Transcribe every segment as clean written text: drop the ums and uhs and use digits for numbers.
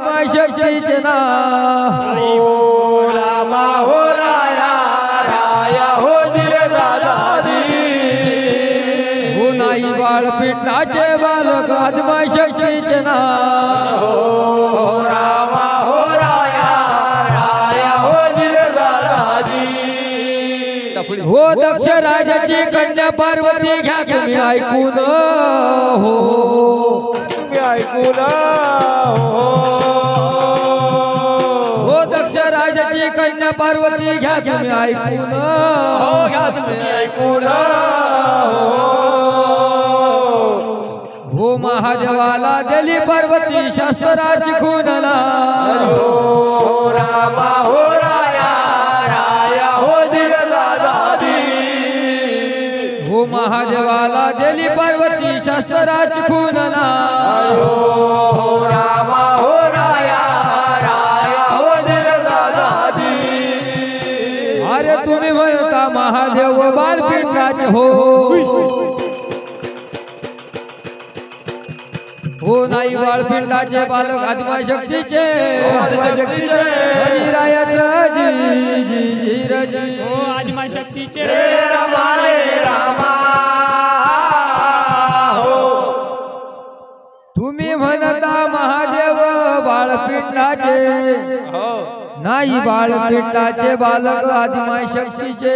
आदिमाय शक्तीचे नाव हो रामा हो राया राया हो दादाजी हो नाही बाळपिंडाचे बालक आदिमाय शक्तीचे नाव हो रामा हो राया राया हो दादाजी हो दक्ष राजाची कन्या पार्वती घ्या तुम्ही ऐकून हो तुम्ही ऐकून हो दक्ष राजाची कन्या पार्वती घ्या तुम्ही ऐकून हो घ्या तुम्ही ऐकून हो महादेवाला दिली पार्वती शास्त्राची खुनला हो रामा हो राया राया हो दादाजी हो महादेवाला दिली पार्वती शास्त्राची खुनला हो रामा हो राया राया हो दादाजी अरे तुम्ही म्हणता महादेव बाळपिंडाचे हो हो नाही बाळपिंडाचे बालक आदिमाय शक्तीचे हो आदिमाय शक्तीचे रामा रे रामा हो तुम्ही म्हणता महादेव बाळपिंडाचे नाही बाळपिंडाचे बालक आदिमाय शक्तीचे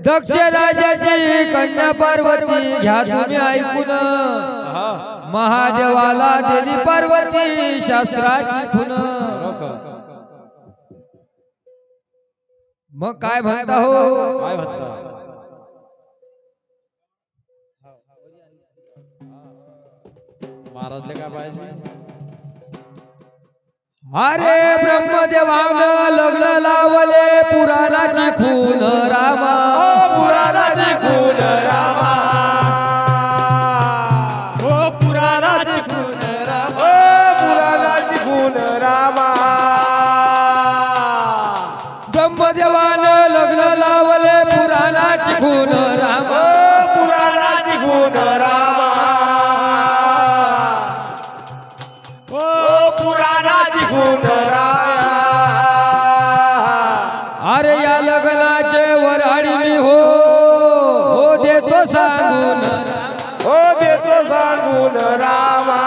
दक्ष राजाची कन्या पार्वती घ्या तुम्ही ऐकून महादेवाला दिली पार्वती शास्त्राची खुन मग काय म्हणता हो काय म्हणता महाराजले काय पाहिजे अरे ब्रह्मदेवानं लग्न लावले पुराणाची खून रामा पुराणाची खून रामा हो पुराणाची खून रामा पुराणाची खून रामा ब्रह्मदेवानं लग्न लावले पुराणाची खून रामा पुराणाची खून रामा पुराणाची खून रामा अरे या लग्नाचे वराडी मी हो देतो सांगून हो देतो सांगून रामा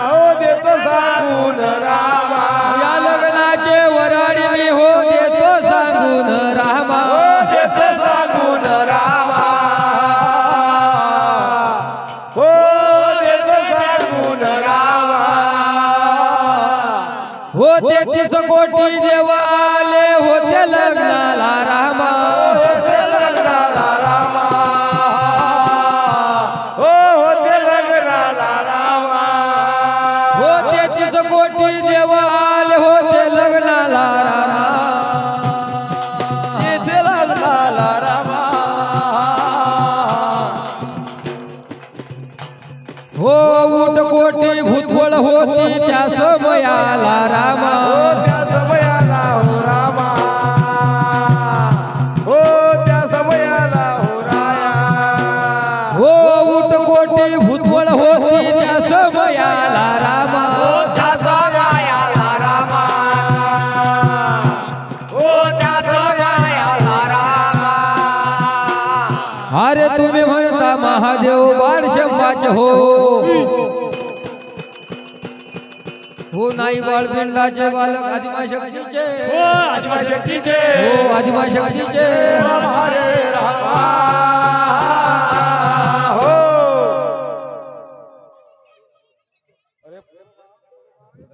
हो देतो सांगून रामा या लग्नाचे वराडी मी हो देतो सांगून रामा हो देतो सांगून रामा हो देतो सांगून रामा हो 33 कोटी देवाले होते लग्नाला रामा होते लग्नाला रामा हो होते लग्नाला रामा हो 33 कोटी देवाले होते लग्नाला रामा येथे लग्नाला रामा हो उठ कोटी भूतवळ होती त्या समयाला रामा हो त्या समयाला हो रामा हो त्या समयाला हो राया हो उठ कोटी भूतवळ होती त्या समयाला रामा हो त्या समयाला रामा हो त्या समयाला रामा अरे तुम्ही म्हणता महादेव बाळशंभाचे हो नाही बाळपिंडाचे बालक आदिमाय शक्तीचे हो आदिमाय शक्तीचे हो आदिमाय शक्तीचे हरे